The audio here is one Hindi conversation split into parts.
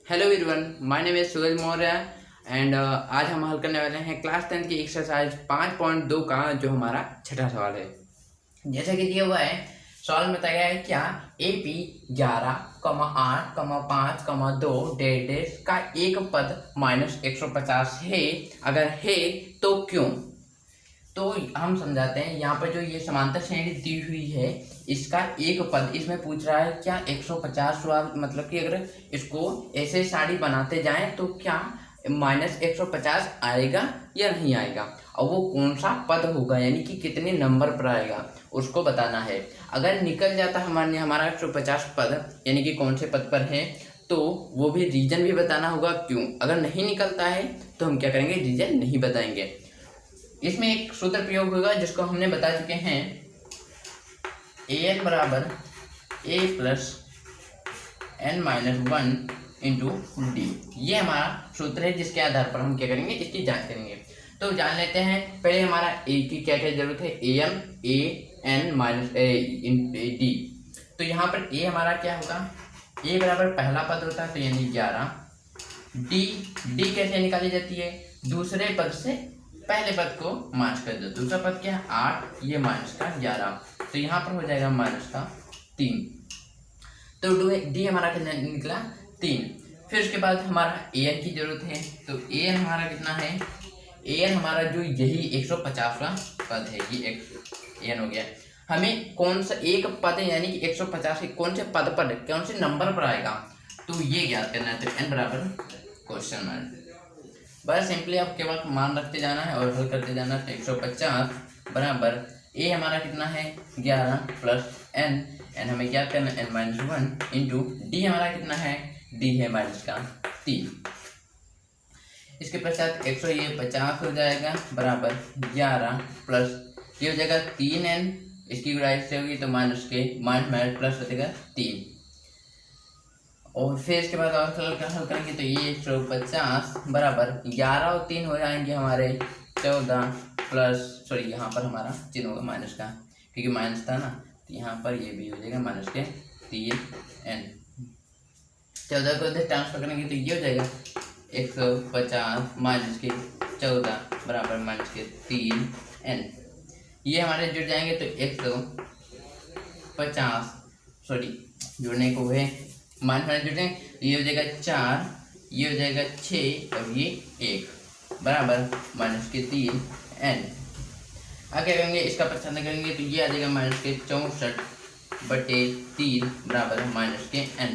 Hello everyone, my name is Suraj Maurya and आज हम हल करने वाले हैं क्लास 10 की एक्सरसाइज 5.2 का जो हमारा छठा सवाल है। जैसा कि दिया हुआ है, सवाल में बताया गया है क्या AP 11,8,5,2 डेश का एक पद -150 है, अगर है तो क्यों। तो हम समझाते हैं, यहाँ पर जो ये समांतर श्रेणी दी हुई है इसका एक पद इसमें पूछ रहा है क्या 150 हुआ, मतलब कि अगर इसको ऐसे साड़ी बनाते जाएं तो क्या -150 आएगा या नहीं आएगा, और वो कौन सा पद होगा यानी कि कितने नंबर पर आएगा उसको बताना है। अगर निकल जाता हमारा 150 पद यानी कि कौन से पद पर है तो वो भी रीजन भी बताना होगा क्यों। अगर नहीं निकलता है तो हम क्या करेंगे, रीजन नहीं बताएंगे। इसमें एक सूत्र प्रयोग होगा जिसको हमने बता चुके हैं, an बराबर a plus n-1 into D. ये हमारा सूत्र है जिसके आधार पर हम क्या करेंगे, इसकी जांच करेंगे। तो जान लेते हैं पहले हमारा a की क्या क्या जरूरत है, am a n minus D. तो यहाँ पर a हमारा क्या होगा, a बराबर पहला पद होता है तो यानी 11। डी कैसे निकाली जाती है, दूसरे पद से पहले पद को माइनस कर दो। दूसरा पद क्या है 8, ये माइनस का 11, तो यहाँ पर हो जाएगा माइनस का 3। तो डी हमारा कितना निकला 3। फिर उसके बाद हमारा an की जरूरत है, तो an हमारा कितना है, an हमारा जो यही 150वां पद है, ये an हो गया। हमें कौन सा एक पद यानी कि 150 के कौन से पद पर कौन से नंबर पर आएगा तो ये ज्ञात करना है। तो n बराबर क्वेश्चन मार्क, बस सिंपली आप केवल मान रखते जाना है और हल करते जाना है। 150 बराबर a हमारा कितना है 11 प्लस n हमें क्या करना है n-1 इंटू डी हमारा कितना है, d है माइनस का 3। इसके पश्चात 150 हो जाएगा बराबर 11 प्लस ये हो जाएगा 3n, इसकी गुणाई से होगी तो माइनस माइनस प्लस हो जाएगा 3। और फिर इसके बाद और हल करेंगे तो ये 150 बराबर 11 और 3 हो जाएंगे हमारे 14 प्लस सॉरी यहाँ पर हमारा चिन्ह होगा माइनस का क्योंकि माइनस था ना, तो यहाँ पर ये भी हो जाएगा माइनस के 3n। 14 को इधर ट्रांसफर करेंगे तो ये हो जाएगा 150 माइनस के 14 बराबर माइनस के 3n। ये हमारे जुड़ जाएंगे तो 150 सॉरी जुड़ने को है माइनस जुड़ जाएंगे, ये हो जाएगा 4, ये हो जाएगा 6 और ये 1 बराबर माइनस के 3n। आगे करेंगे इसका प्रश्न करेंगे तो ये आ जाएगा माइनस के 64/3 बराबर माइनस के n।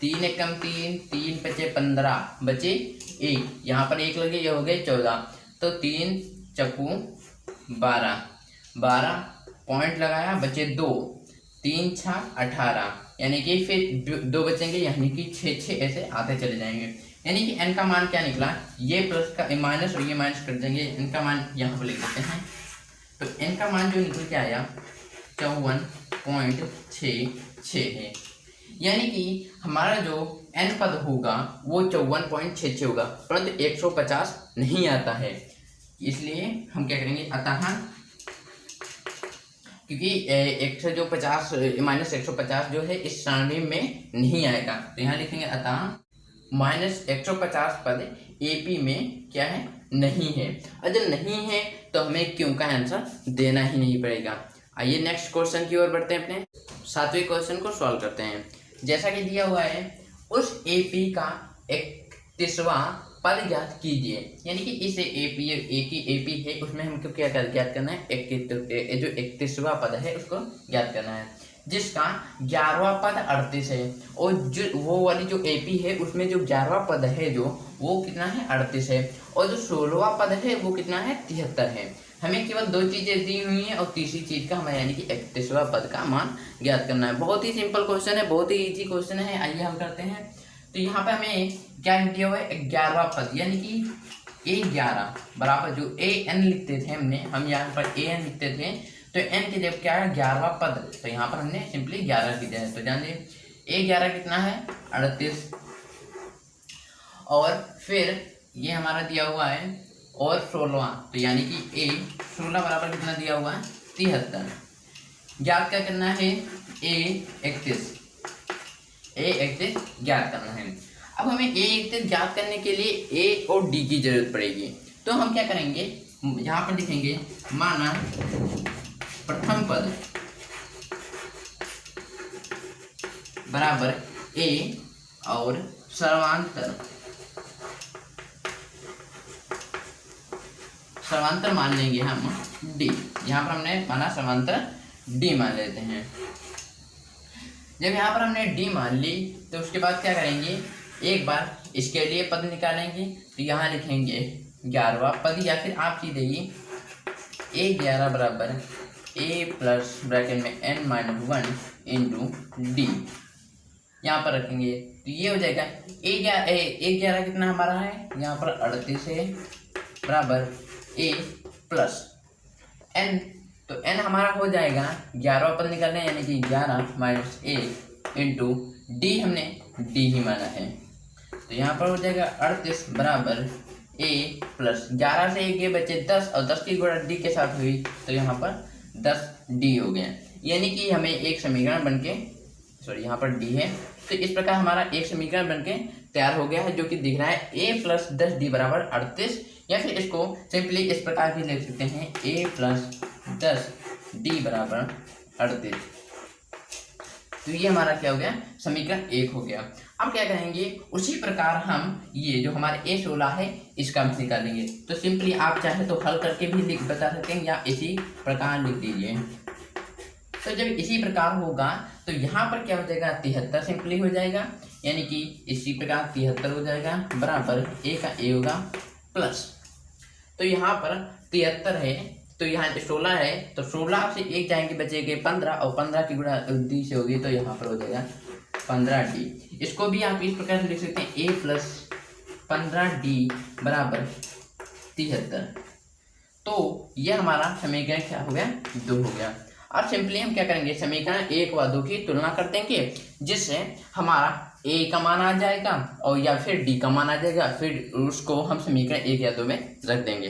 3 एकम 3, 3 बचे 15 बचे 1, यहाँ पर 1 लगे, ये हो गए 14, तो 3 चक्कू 12 पॉइंट लगाया बचे 2, 3 6 18 यानी कि फिर 2 बचेंगे यानी कि 6 ऐसे आते चले जाएंगे। यानी कि n का मान क्या निकला, ये प्लस का माइनस और ये माइनस कर देंगे, n का मान यहाँ पर लिख देते हैं। तो n का मान जो निकल के आया 54.66 है, यानी कि हमारा जो n पद होगा वो 54.66 होगा, परंतु 150 नहीं आता है। इसलिए हम क्या करेंगे, अतः क्योंकि -150 जो है इस श्रेणी में नहीं आएगा, तो यहाँ लिखेंगे अतः -150 पद AP में क्या है, नहीं है। अगर नहीं है तो हमें क्यों का आंसर देना ही नहीं पड़ेगा। आइए नेक्स्ट क्वेश्चन की ओर बढ़ते हैं, अपने 7वें क्वेश्चन को सॉल्व करते हैं। जैसा कि दिया हुआ है, उस AP का 31वां पद ज्ञात कीजिए, यानी कि इस AP है उसमें हमको क्या ज्ञात करना है, जो 31वां पद है उसको ज्ञात करना है, जिसका 11वां पद 38 है, और जो वो वाली जो AP है उसमें जो 11वां पद है जो वो कितना है 38 है, और जो 16वां पद है वो कितना है 73 है। हमें केवल 2 चीजें दी हुई हैं और तीसरी चीज का हमें यानी कि 31वां पद का मान ज्ञात करना है। बहुत ही सिंपल क्वेश्चन है, बहुत ही इजी क्वेश्चन है, आइए हम करते हैं। तो यहाँ पे हमें क्या दिया हुआ है 11वां पद, यानी कि A11 बराबर जो AN लिखते थे हम यहाँ पर AN लिखते थे, तो n की जब क्या है 11वां पद, तो यहाँ पर हमने सिंपली 11 लिख दिया है। तो जान लीजिए A11 कितना है 38, और फिर ये हमारा दिया हुआ है और 16वां, तो यानी कि A16 बराबर कितना दिया हुआ है 73। ज्ञात क्या करना है A31 ज्ञात करना है। अब हमें ए 31 ज्ञात करने के लिए ए और डी की जरूरत पड़ेगी। तो हम क्या करेंगे, यहाँ पर लिखेंगे माना प्रथम पद बराबर ए और सर्वांतर मान लेंगे हम डी। यहाँ पर हमने माना सर्वांतर डी मान लेते हैं। जब यहाँ पर हमने डी मान ली तो उसके बाद क्या करेंगे, एक बार इसके लिए पद निकालेंगे। तो यहाँ लिखेंगे 11वां पद, या फिर आप सीधे ही A11 बराबर ए प्लस ब्रैकेट में n-1 इंटू डी यहाँ पर रखेंगे। तो ये हो जाएगा A11 कितना हमारा है, यहाँ पर 38 है बराबर a प्लस n। तो n हमारा हो जाएगा 11वां पद निकालना है, यानी कि 11 माइनस a इंटू डी, हमने d ही माना है। तो यहाँ पर हो जाएगा 38 बराबर a प्लस 11 से एक ये बचे 10 और 10 की गुणा d के साथ हुई, तो यहाँ पर 10d हो गया। यानी कि हमें एक समीकरण बनके यहाँ पर d है, तो इस प्रकार हमारा एक समीकरण बनके तैयार हो गया है, जो कि दिख रहा है a प्लस 10d बराबर 38। या फिर इसको सिंपली इस प्रकार भी लिख सकते हैं a प्लस 10d बराबर 38। तो ये हमारा क्या हो गया, समीकरण 1 हो गया। अब क्या करेंगे, उसी प्रकार हम ये जो हमारे A16 है इसका भी निकालेंगे। तो सिंपली आप चाहे तो हल करके भी बता सकते हैं, या इसी प्रकार लिख दीजिए। तो जब इसी प्रकार होगा तो यहाँ पर क्या हो जाएगा, 73 सिंपली हो जाएगा, यानी कि इसी प्रकार 73 हो जाएगा बराबर a का a होगा प्लस, तो यहाँ पर 73 है, तो यहाँ 16 है, तो 16 से 1 जाएंगे बचेंगे 15, और 15 की गुणा डी से होगी, तो यहाँ पर हो जाएगा 15d। इसको भी आप इस प्रकार से लिख सकते हैं a प्लस 15d बराबर 73। तो ये हमारा समीकरण क्या हो गया, 2 हो गया। अब सिंपली हम क्या करेंगे, समीकरण 1 व 2 की तुलना कर देंगे, जिससे हमारा a का मान आ जाएगा और या फिर d का मान आ जाएगा, फिर उसको हम समीकरण 1 या 2 में रख देंगे।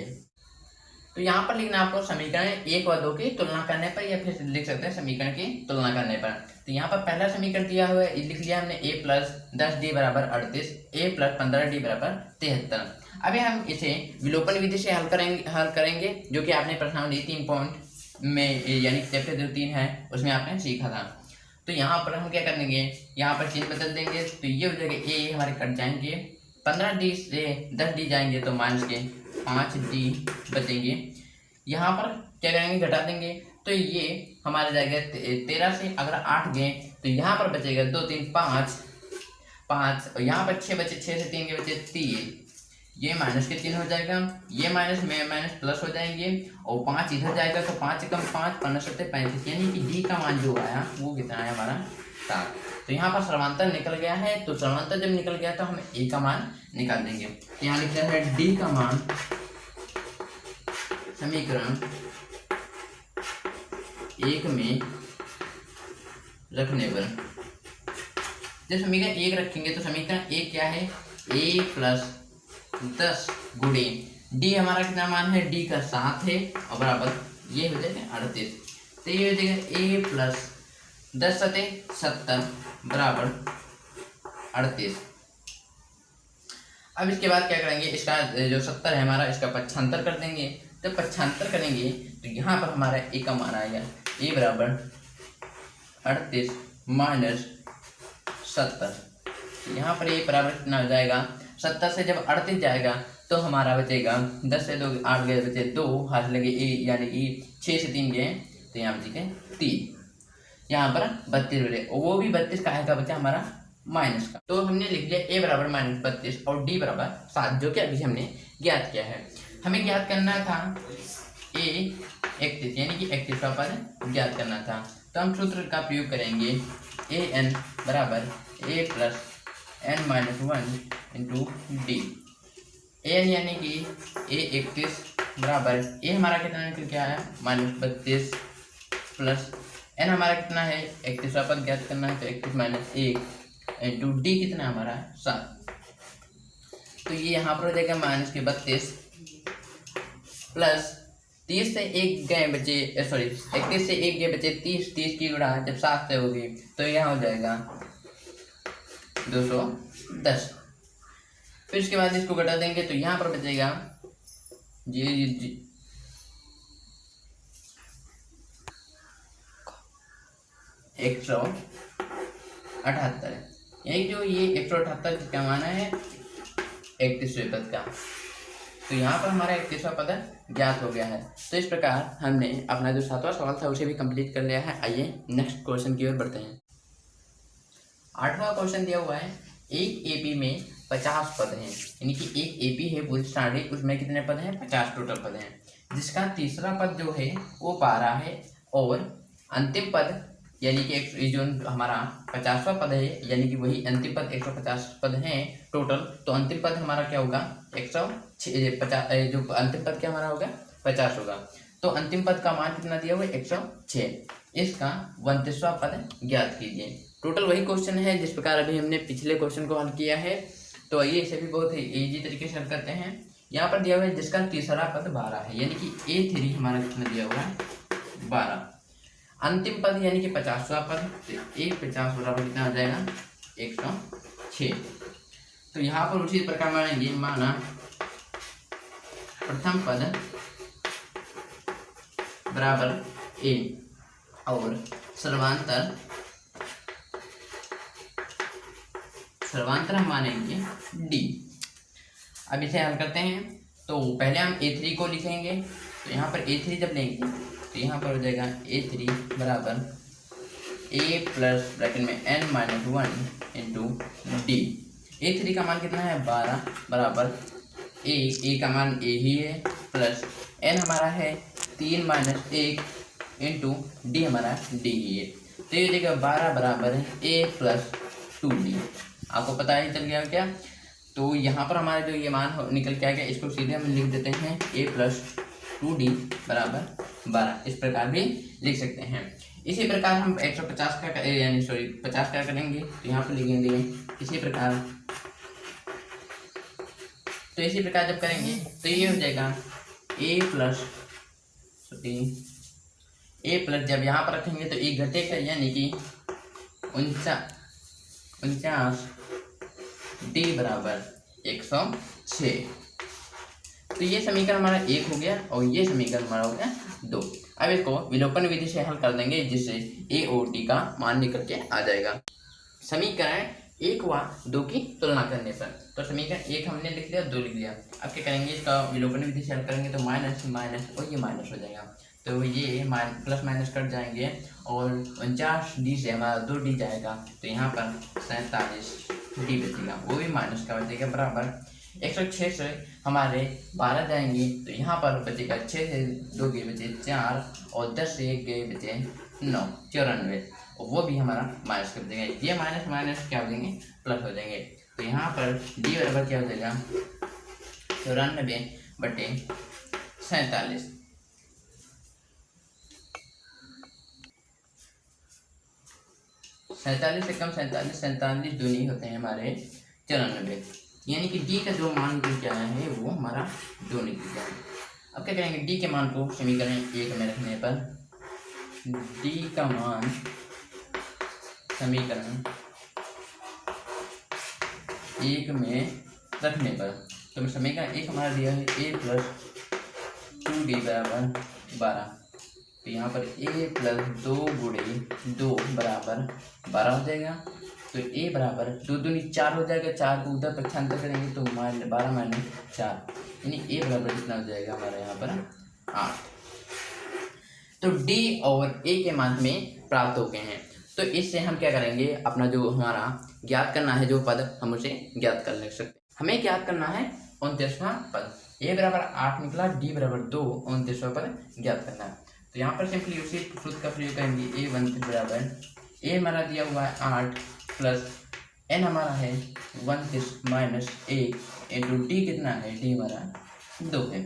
तो यहाँ पर लिखना आपको समीकरण 1 व 2 की तुलना करने पर, या फिर लिख सकते हैं समीकरण की तुलना करने पर। तो यहाँ पर पहला समीकरण दिया हुआ है, लिख लिया हमने a प्लस 10d बराबर 38, a प्लस 15d बराबर 73। अभी हम इसे विलोपन विधि से हल करेंगे, जो कि आपने प्रश्नावली 3 पॉइंट में यानी चैप्टर जो 3 है उसमें आपने सीखा था। तो यहाँ पर हम क्या करेंगे, यहाँ पर चिन्ह बदल देंगे, तो ये हो जाएगा a हमारे कट जाएंगे, 15d से 10d जाएंगे तो माइनस के 5d बचेंगे। यहाँ पर क्या करेंगे, घटा देंगे, तो ये हमारे जाएगा 13 से अगर 8 गए तो यहाँ पर बचेगा 2 3 5, और यहाँ पर 6 बचे, 6 से 3 के बचे 3, ये माइनस के चिन्ह हो जाएगा, ये माइनस में माइनस प्लस हो जाएंगे, और 5 इधर जाएगा तो 5 कम 5 15 35, यानी कि डी का मान जो आया वो कितना है हमारा 7। तो यहाँ पर सर्वांतर निकल गया है, तो सर्वांतर जब निकल गया तो हम ए का मान निकाल देंगे। तो यहाँ लिखा है डी का मान समीकरण 1 में रखने पर, जब समीकरण 1 रखेंगे तो समीकरण 1 क्या है, a प्लस 10 गुणे डी हमारा कितना मान है, डी का 7 है, और बराबर ये हो जाएगा 38। तो ये हो जाएगा a प्लस 10 सते 70 बराबर 38। अब इसके बाद क्या करेंगे, इसका जो 70 है हमारा, इसका पक्षांतर कर देंगे। तो पक्षांतर करेंगे तो यहाँ पर हमारा a का मान आएगा, a बराबर 38 माइनस 70। यहाँ पर a बराबर कितना हो जाएगा, 70 से जब 38 जाएगा तो हमारा बचेगा 10 से 2 8 गए, बचे 2, हाथ लगे a, यानी कि 6 से 3 गए, तो यहाँ बचे 3, यहाँ पर 32 बचे, और वो भी 32 का है का बचा हमारा माइनस का। तो हमने लिख लिया a बराबर माइनस 32 और d बराबर 7, जो कि अभी हमने ज्ञात किया है। हमें ज्ञात करना था a 31, यानी कि 31 का पद ज्ञात करना था। तो हम सूत्र का प्रयोग करेंगे, an बराबर a plus n-1 into d. N यानी कि a31 बराबर a हमारा कितना निकल के आया -32 प्लस n हमारा कितना है 31 का पद ज्ञात करना है, तो 31 माइनस 1 इंटू डी कितना हमारा 7। तो ये यहाँ पर हो जाएगा माइनस के 32 प्लस 30 से 1 गए बचे, 31 से 1 गए बचे 30 की गुणा जब 7 से होगी तो यहाँ हो जाएगा 210। फिर उसके बाद इसको घटा देंगे तो यहाँ पर बचेगा जी 178, यानी जो ये 178 किसका माना है 31वें पद का। तो यहाँ पर हमारा 31वां पद ज्ञात हो गया है। तो इस प्रकार हमने अपना जो 7वां सवाल था उसे भी कंप्लीट कर लिया है। आइए नेक्स्ट क्वेश्चन की ओर बढ़ते हैं। 8वां क्वेश्चन दिया हुआ है, एक एपी में 50 पद हैं, यानी कि एक एपी है पूरी स्टाडी, उसमें कितने पद हैं 50 टोटल पद हैं, जिसका तीसरा पद जो है वो 12 है और अंतिम पद यानी कि ये जो हमारा 50वां पद है यानी कि वही अंतिम पद 150 पद हैं टोटल। तो अंतिम पद हमारा क्या होगा 150, जो अंतिम पद क्या हमारा होगा 50 होगा। तो अंतिम पद का मान कितना दिया हुआ है 106। इसका 29वां पद ज्ञात कीजिए। टोटल वही क्वेश्चन है जिस प्रकार अभी हमने पिछले क्वेश्चन को हल किया है। तो आइए इसे भी बहुत ही ईजी तरीके से हल करते हैं। यहाँ पर दिया हुआ है जिसका तीसरा पद 12 है, यानी कि A3 हमारा कितना दिया हुआ है 12। अंतिम पद यानी कि 50वां पद, तो 150 बराबर कितना आ जाएगा 106। तो यहाँ पर उसी प्रकार मानेंगे, माना प्रथम पद बराबर A और सर्वांतर हम मानेंगे D। अब इसे हल करते हैं। तो पहले हम A3 को लिखेंगे। तो यहाँ पर A3 जब लेंगे तो यहाँ पर हो जाएगा A3 बराबर A प्लस ब्रैकेट में n-1 इंटू D। A3 का मान कितना है 12 बराबर A का मान A ही है प्लस n हमारा है 3 - 1 इंटू D हमारा D ही है। तो ये देखिए 12 बराबर है A प्लस 2D। आपको पता ही चल गया क्या। तो यहाँ पर हमारा जो ये मान निकल के आ गया, इसको सीधे हम लिख देते हैं A प्लस 2D बराबर 12। इस प्रकार भी लिख सकते हैं। इसी प्रकार हम 150 का यानी 50 का करेंगे तो यहाँ पर लिखेंगे इसी प्रकार। तो इसी प्रकार जब करेंगे तो ये हो जाएगा A प्लस जब यहाँ पर रखेंगे तो एक घटेगा यानी कि 49 D बराबर 106। तो ये समीकरण हमारा 1 हो गया और ये समीकरण हमारा हो गया 2। अब इसको विलोपन विधि से हल कर देंगे जिससे A और D का मान निकल के आ जाएगा। समीकरण 1 व 2 की तुलना करने पर, तो समीकरण 1 हमने लिख लिया, 2 लिख लिया। अब क्या करेंगे, इसका विलोपन विधि से हल करेंगे तो माइनस माइनस और ये माइनस हो जाएगा। तो ये प्लस माइनस कट जाएंगे और 49 D से हमारा 2D जाएगा। तो यहाँ पर 47 D बचेगा, वो भी माइनस का बचेगा बराबर 106 से हमारे 12 जाएंगे तो यहाँ पर बचेगा 6 से 2 गए बचे 4 और 10 से 1 गए बचे 9, 94 और वो भी हमारा माइनस कर देंगे। ये माइनस माइनस क्या हो जाएंगे प्लस हो जाएंगे। तो यहाँ पर D बराबर क्या हो जाएगा 94/47। 47 से कम 47 दूनी होते हैं हमारे 94, यानी कि D का जो मान निकल के आया है वो हमारा 2 निकल गया है। अब क्या करेंगे, D के मान को समीकरण 1 में रखने पर D का मान समीकरण 1 में रखने पर, तो समीकरण 1 हमारा दिया है A प्लस 2D बराबर 12। तो यहाँ पर A प्लस 2 गुणे 2 बराबर 12 हो जाएगा। तो A बराबर 2 दूनी 4 हो जाएगा, 4 को उधर पक्षांतर करेंगे तो 12 - 4 यानी A बराबर कितना हो जाएगा हमारा यहाँ पर 8। तो D और A के मान में प्राप्त हो गए हैं। तो इससे हम क्या करेंगे, अपना जो हमारा ज्ञात करना है जो पद, हम उसे ज्ञात कर ले सकते हैं। हमें ज्ञात करना है 29वां पद। A बराबर 8 निकला, D बराबर 2, 29वां पद ज्ञात करना है। तो यहाँ पर सिंपली उसी सूत्र का प्रयोग करेंगे। A13 बराबर A हमारा दिया हुआ है 8 प्लस n हमारा है 29 माइनस 1 इंटू D कितना है, D हमारा 2 है।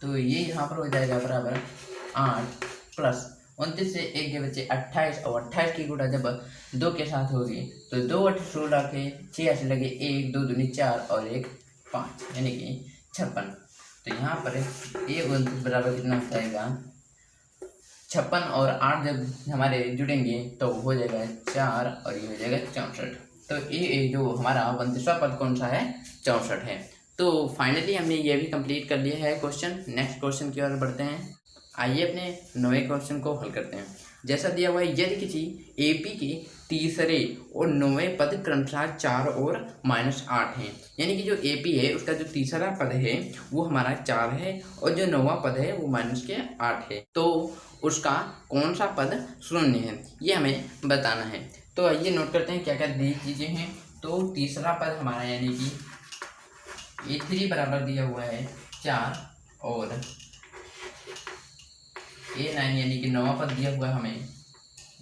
तो ये यहाँ पर हो जाएगा बराबर 8 प्लस 29 से 1 के बच्चे 28 और 28 की गुणा जब 2 के साथ होगी तो 2 8 16 के 6 ऐसे लगे 1 2 दूनी 4 और 1 5 यानी कि 56। तो यहाँ पर A29 बराबर कितना हो जाएगा 56 और 8 जब हमारे जुड़ेंगे तो हो जाएगा 4 और ये हो जाएगा 64। तो ये जो हमारा 29वां पद कौन सा है, 64 है। तो फाइनली हमने ये भी कंप्लीट कर लिया है क्वेश्चन। नेक्स्ट क्वेश्चन की ओर बढ़ते हैं। आइए अपने 9वें क्वेश्चन को हल करते हैं। जैसा दिया हुआ है, यदि किसी एपी के तीसरे और 9वें पद क्रमशः 4 और -8 हैं, यानी कि जो एपी है उसका जो तीसरा पद है वो हमारा 4 है और जो 9वां पद है वो -8 है, तो उसका कौन सा पद शून्य है ये हमें बताना है। तो आइए नोट करते हैं क्या क्या दी चीज़ें हैं। तो तीसरा पद हमारा यानी कि A3 बराबर दिया हुआ है 4 और A9 यानी कि 9वां पद दिया हुआ है हमें,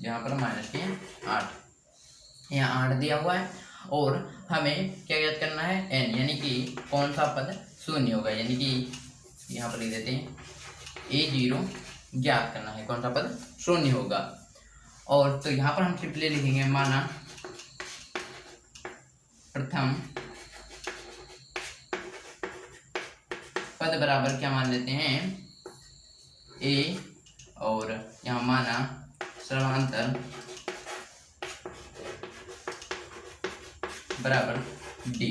जहाँ पर -8, यहाँ 8 दिया हुआ है और हमें क्या याद करना है, n यानी कि कौन सा पद शून्य होगा, यानी कि यहाँ पर लिख देते हैं A0 ज्ञात करना है कौन सा पद शून्य होगा। और तो यहाँ पर हम सिंपली लिखेंगे माना प्रथम पद बराबर क्या मान लेते हैं A और यहाँ माना सर्वांतर बराबर D।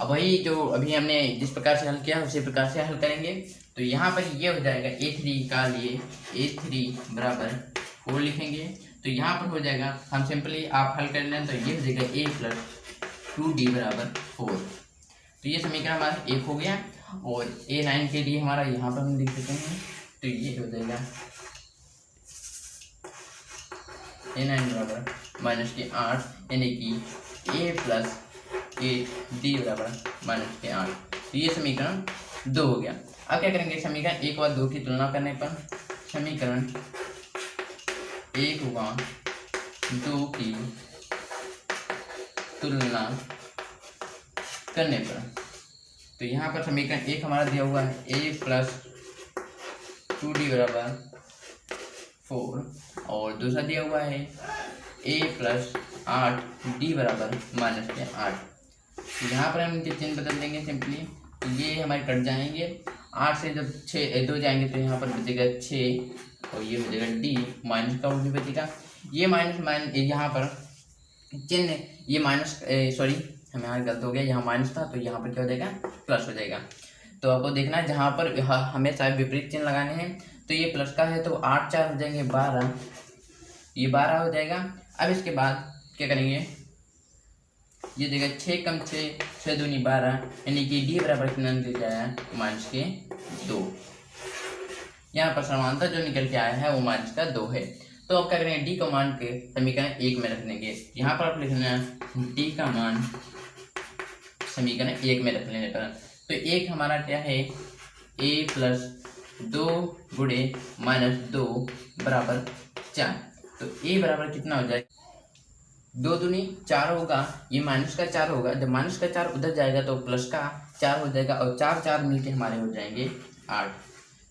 अब वही जो अभी हमने जिस प्रकार से हल किया उसी प्रकार से हल करेंगे। तो यहाँ पर ये हो जाएगा A3 का लिए A3 बराबर 4 लिखेंगे। तो यहाँ पर हो जाएगा, हम सिंपली आप हल कर लें तो ये हो जाएगा A + 2D बराबर 4। तो ये समीकरण हमारा 1 हो गया। और A9 के लिए हमारा यहाँ पर हम लिख देते हैं, तो ये हो जाएगा A9 बराबर -8 यानी कि A + 8D बराबर -8। तो ये समीकरण 2 हो गया। अब क्या करेंगे, समीकरण 1 और 2 की तुलना करने पर समीकरण 1 व 2 की तुलना करने पर, तो यहाँ पर समीकरण 1 हमारा दिया हुआ है A + 2D बराबर 4 और दूसरा दिया हुआ है A + 8D बराबर -8। यहाँ पर हम इनके चिन्ह बदल देंगे सिंपली, तो ये हमारे कट जाएंगे। 8 से जब 2 जाएंगे तो यहाँ पर बचेगा 6 और ये हो जाएगा D, माइनस का वो भी बचेगा। ये माइनस यहाँ पर चिन्ह ये सॉरी हमें यहाँ गलत हो गया, यहाँ माइनस था तो यहाँ पर क्या हो जाएगा प्लस हो जाएगा। तो आपको देखना है जहाँ पर हमें शायद विपरीत चिन्ह लगाने हैं, तो ये प्लस का है तो 8 4 हो जाएंगे 12, ये 12 हो जाएगा। अब इसके बाद क्या करेंगे, ये देगा 6 कम 6 6 दूनी 12 यानी कि D बराबर कितना निकल के आया है -2। यहाँ पर समांतर जो निकल के आया है वो -2 है। तो अब क्या करेंगे, D का मान के समीकरण 1 में रख देंगे। यहाँ पर आप लिखना है D का मान समीकरण 1 में रख लेने पर, तो 1 हमारा क्या है A + 2 गुणे -2 बराबर 4। तो A बराबर कितना हो जाएगा, 2 दूनी 4 होगा, ये -4 होगा। जब -4 उधर जाएगा तो +4 हो जाएगा और 4 4 मिलके हमारे हो जाएंगे 8।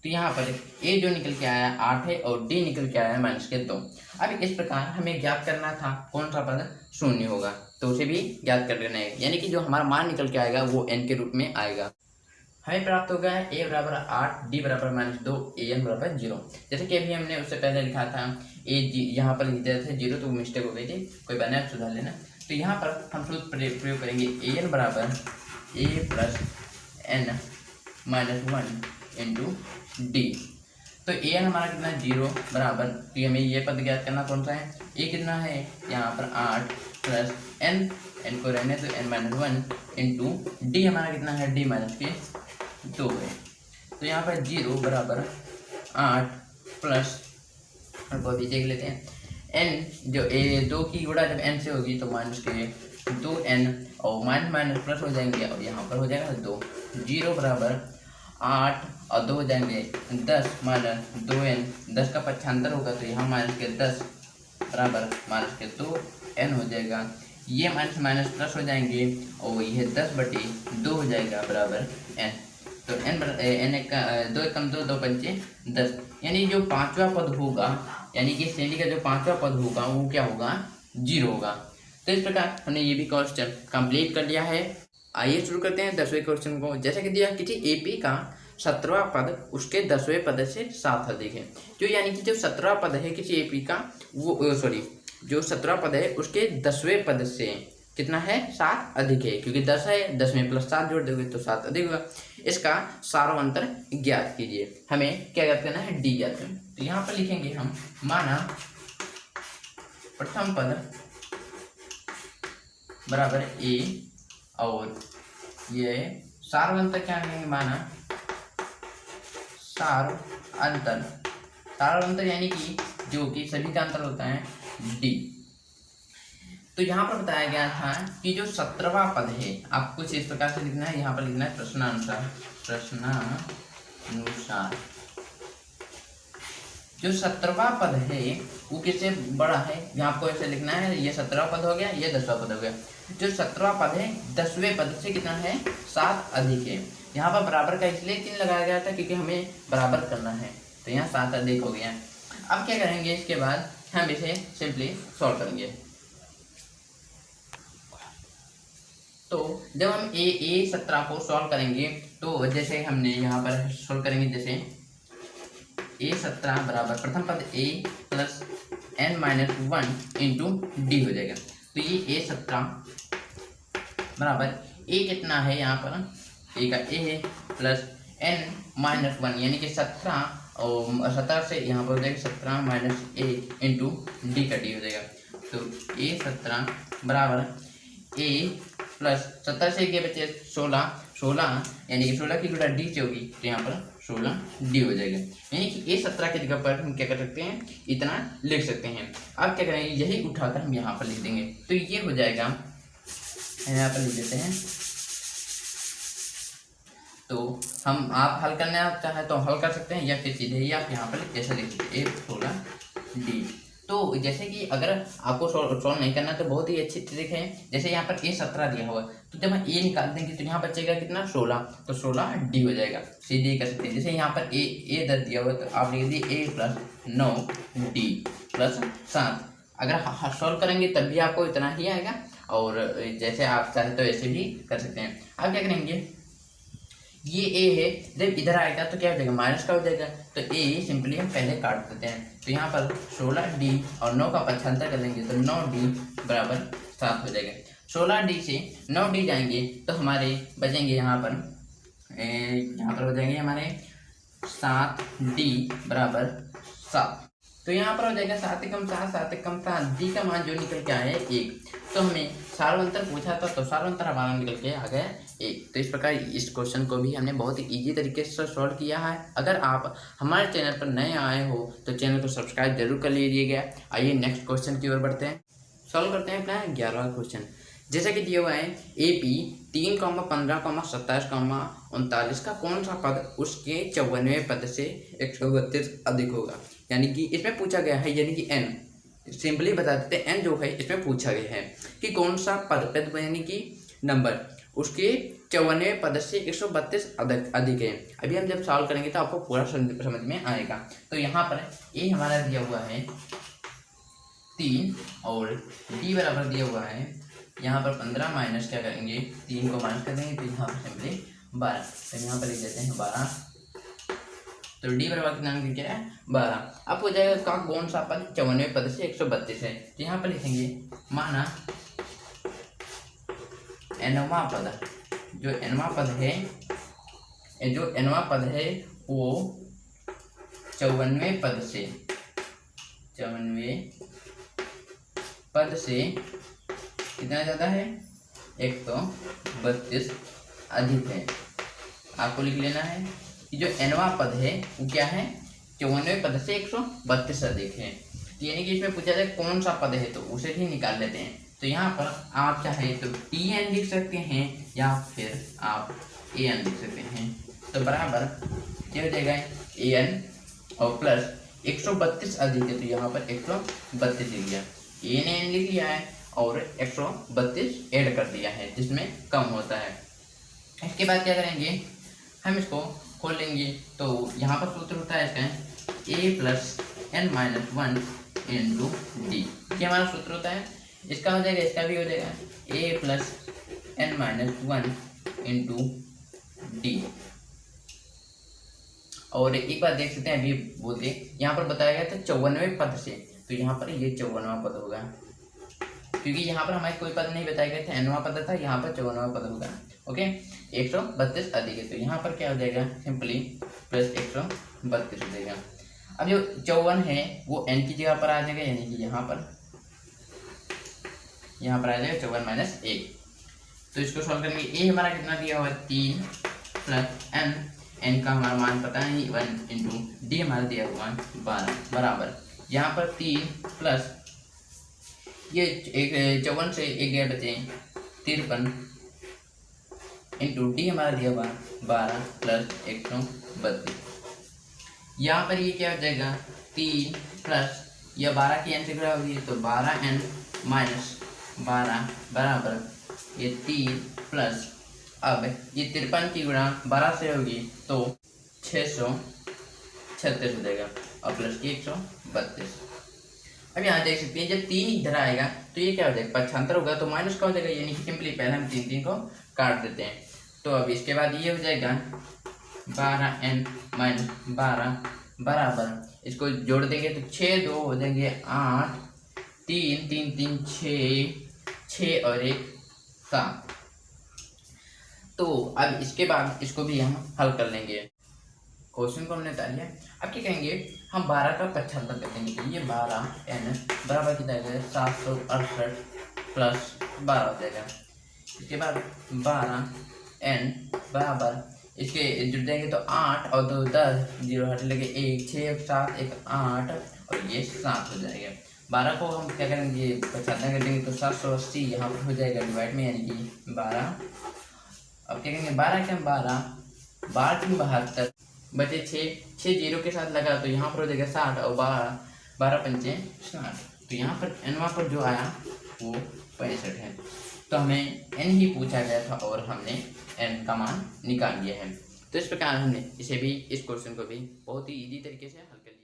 तो यहाँ पर A जो निकल के आया 8 है और D निकल के आया -2। अब इस प्रकार हमें ज्ञात करना था कौन सा पद शून्य होगा, तो उसे भी ज्ञात कर लेना है, यानी कि जो हमारा मान निकल के आएगा वो n के रूप में आएगा। हमें प्राप्त हो गया है A बराबर 8, D बराबर -2, AN बराबर 0। जैसे कि अभी हमने उससे पहले लिखा था यहाँ पर लिख दिया था 0, तो मिस्टेक हो गई थी, कोई बात नहीं, आप सुधार लेना। तो यहाँ पर हम सूत्र प्रयोग करेंगे AN बराबर A + n - 1 × D। तो AN हमारा कितना 0 बराबर, तो हमें ये पद ज्ञात करना कौन सा है, A कितना है यहाँ पर 8 + n को रहने तो n - 1 × D हमारा कितना है D - 2 है। तो यहाँ पर 0 बराबर 8 प्लस, आपको अभी देख लेते हैं n जो 2 की गुणा जब n से होगी तो -2n और माइनस प्लस हो जाएंगे और यहाँ पर हो जाएगा 2। 0 बराबर 8 और 2 हो जाएंगे 10 - 2n, 10 का पक्षांतर होगा तो यहाँ -10 बराबर -2n हो जाएगा। ये माइनस प्लस हो जाएंगे और ये 10/2 हो जाएगा बराबर n। तो n का 2 कम 2 2 पंचे 10, यानी जो 5वां पद होगा, यानी कि श्रेणी का जो 5वां पद होगा वो क्या होगा 0 होगा। तो इस प्रकार हमने ये भी क्वेश्चन कंप्लीट कर लिया है। आइए शुरू करते हैं 10वें क्वेश्चन को। जैसे कि दिया किसी एपी का 17वां पद उसके 10वें पद से 7 अधिक है। जो यानी कि जो 17वां पद है किसी एपी का वो जो 17वां पद है उसके 10वें पद से कितना है 7 अधिक है, क्योंकि 10 है, 10 में प्लस 7 जोड़ दोगे तो 7 अधिक होगा। इसका सारों ज्ञात कीजिए। हमें क्या ज्ञात करना है, डी ज्ञात करना। तो यहाँ पर लिखेंगे हम, माना प्रथम पद बराबर ए और ये सार्वंतर क्या करेंगे, माना सार्वंतर यानी कि जो कि सभी का अंतर होता है डी। तो यहाँ पर बताया गया था कि जो 17वां पद है आपको कुछ इस प्रकार से लिखना है, यहाँ पर लिखना है प्रश्नानुसार। जो 17वां पद है वो किससे बड़ा है, यहाँ आपको ऐसे लिखना है, ये 17वां पद हो गया, ये 10वां पद हो गया। जो 17वां पद है 10वें पद से कितना है 7 अधिक है। यहाँ पर बराबर का इसलिए 3 लगाया गया था क्योंकि हमें बराबर करना है, तो यहाँ 7 अधिक हो गया। अब क्या करेंगे, इसके बाद हम इसे सिंपली सॉल्व करेंगे। तो जब हम ए 17 को सॉल्व करेंगे तो जैसे हमने यहाँ पर सॉल्व करेंगे, जैसे ए 17 बराबर प्रथम पद ए प्लस n-1 इंटू डी हो जाएगा। तो ये ए 17 बराबर ए कितना है, यहाँ पर ए का ए है प्लस n-1 यानी कि 17 और 17 से यहाँ पर हो जाएगा 17 माइनस ए इंटू डी का डी हो जाएगा। तो ए 17 बराबर ए प्लस 17 से के बचे 16 यानी कि 16 की गुणा डी से होगी, तो यहाँ पर 16 डी हो जाएगा। यानी कि ए 17 की जगह पर हम क्या कर सकते हैं, इतना लिख सकते हैं। अब क्या करेंगे, यही उठाकर हम यहाँ पर लिख देंगे, तो ये हो जाएगा, यहाँ पर लिख देते हैं। तो हम आप हल करना चाहे तो हल कर सकते हैं, या फिर सीधे ही आप यहाँ पर ऐसा लिख सकते हैं 16 डी। तो जैसे कि अगर आपको सॉल्व नहीं करना तो बहुत ही अच्छी तरीके है, जैसे यहाँ पर ए 17 दिया हुआ, तो जब हम ए निकाल देंगे तो यहाँ बचेगा कितना 16, तो 16 डी हो जाएगा, सीधे कर सकते हैं। जैसे यहाँ पर ए 10 दिया हुआ, तो आप लिख दीजिए ए प्लस 9 डी प्लस 7। अगर सॉल्व करेंगे तब भी आपको इतना ही आएगा, और जैसे आप चाहे तो ऐसे भी कर सकते हैं। आप क्या करेंगे, ये ए है, जब इधर आएगा तो क्या हो जाएगा, माइनस का हो जाएगा, तो ए सिंपली हम पहले काट देते हैं। तो यहाँ पर 16 डी और 9 का पक्षांतर कर लेंगे तो 9 डी बराबर 7 हो जाएगा। 16 डी से 9 डी जाएंगे तो हमारे बचेंगे यहाँ पर हो जाएंगे हमारे 7 डी बराबर 7। तो यहाँ पर हो जाएगा 7 एकम 7, 7 एकम 7, डी का मान जो निकल के आया है 1। तो हमें सार्वंतर पूछा था, तो सार्वंतर हमारा निकल के आ गया 1। तो इस प्रकार इस क्वेश्चन को भी हमने बहुत ही ईजी तरीके से सॉल्व किया है। अगर आप हमारे चैनल पर नए आए हो तो चैनल को सब्सक्राइब जरूर कर लीजिएगा। आइए नेक्स्ट क्वेश्चन की ओर बढ़ते हैं, सॉल्व करते हैं अपना 11वां क्वेश्चन। जैसा कि दिया हुआ है AP 3, 15, 27, 39 का कौन सा पद उसके 54वें पद से 132 अधिक होगा। यानी कि इसमें पूछा गया है, यानी कि n सिंपली बता देते हैं, n जो है इसमें पूछा गया है कि कौन सा पद यानी कि नंबर उसके 54वें पद से 132 अधिक है। अभी हम जब सॉल्व करेंगे तो आपको पूरा समझ में आएगा। तो यहाँ पर ए हमारा दिया हुआ है 3 और डी बराबर दिया हुआ है यहाँ पर 15 माइनस क्या करेंगे, 3 को माइनस कर देंगे तो यहाँ पर सिंपली 12। तो यहाँ पर लिख देते हैं 12। तो डी बराबर कितना क्या है 12। अब हो जाएगा का कौन सा पद 54वें पद से 132 है। तो यहाँ पर लिखेंगे माना nवां पद, जो nवां पद है वो 54वें पद से कितना ज़्यादा है 132 अधिक है। आपको लिख लेना है कि जो nवां पद है वो क्या है 54वें पद से 132 अधिक है। यानी कि इसमें पूछा जाए कौन सा पद है तो उसे भी निकाल लेते हैं। तो यहाँ पर आप चाहे तो Tn लिख सकते हैं या फिर आप An लिख सकते हैं। तो बराबर क्या हो जाएगा An और प्लस 132 अधिक है, तो यहाँ पर 132 लिख दिया, An लिख लिया है और 132 ऐड कर दिया है जिसमें कम होता है। इसके बाद क्या करेंगे, हम इसको खोल लेंगे। तो यहाँ पर सूत्र होता है इसका a plus n-1 into D. क्या हमारा सूत्र होता है, इसका हो जाएगा, इसका भी हो जाएगा a plus n-1 into D. और एक बार देख सकते हैं, अभी बोलते यहाँ पर बताया गया था 54वें पद से, तो यहाँ पर ये 54वां पद होगा, क्योंकि यहाँ पर हमारे कोई पद नहीं बताए गए थे, nवां पद था, यहाँ पर 54वां पद होगा। ओके, 132 अधिक है, तो यहाँ पर क्या हो जाएगा, सिंपली प्लस 132 हो जाएगा। अब जो 54 है वो n की जगह पर आ जाएगा, यानी कि यहाँ पर आ जाएगा 54 माइनस 1। तो इसको सॉल्व करेंगे। ए हमारा कितना दिया हुआ है 3 प्लस n का हमारा मान पता है 1 इंटू डी हमारा दिया हुआ है 12 बराबर यहाँ पर 3 प्लस ये 54 से 1 गया बचे 53 इंटू डी हमारा दिया हुआ 12 प्लस 132। यहाँ पर ये क्या हो जाएगा 3 प्लस यह 12 की n से गुणा होगी तो 12n माइनस 12 बराबर ये 3 प्लस अब ये 53 की गुणा 12 से होगी तो 636 हो जाएगा और प्लस की 132। अब यहाँ देख सकते हैं जब 3 इधर आएगा तो ये क्या हो जाएगा 75 होगा, तो माइनस का हो जाएगा, यानी कि सिंपली पहले हम 3 को काट देते हैं। तो अब इसके बाद ये हो जाएगा 12n माइनस 12 बराबर इसको जोड़ देंगे तो 6 2 हो जाएंगे 8 3 3 3 6 और 1 7। तो अब इसके बाद इसको भी हम हल कर लेंगे। क्वेश्चन को हमने उतार लिया। अब क्या कहेंगे हम 12 का 75 कर देंगे, तो ये 12n बराबर कितना आ जाएगा 768 प्लस 12 हो जाएगा। इसके बाद 12n बराबर इसके जुड़ जाएंगे तो 8 और 2 10 0 हट लगे 1 6 7 1 8 और ये 7 हो जाएगा। 12 को हम क्या करेंगे 75 कर देंगे तो 780 यहाँ पर हो जाएगा डिवाइड में, यानी कि 12। अब क्या करेंगे 12 के हम 12 की 72 बचे 6 जीरो के साथ लगा तो यहाँ पर हो जाएगा 60 और 12 पंचे 60। तो यहाँ पर nवां पर जो आया वो 65 है। तो हमें n ही पूछा गया था और हमने n का मान निकाल लिया है। तो इस प्रकार हमने इसे भी इस क्वेश्चन को भी बहुत ही इजी तरीके से हल कर लिया।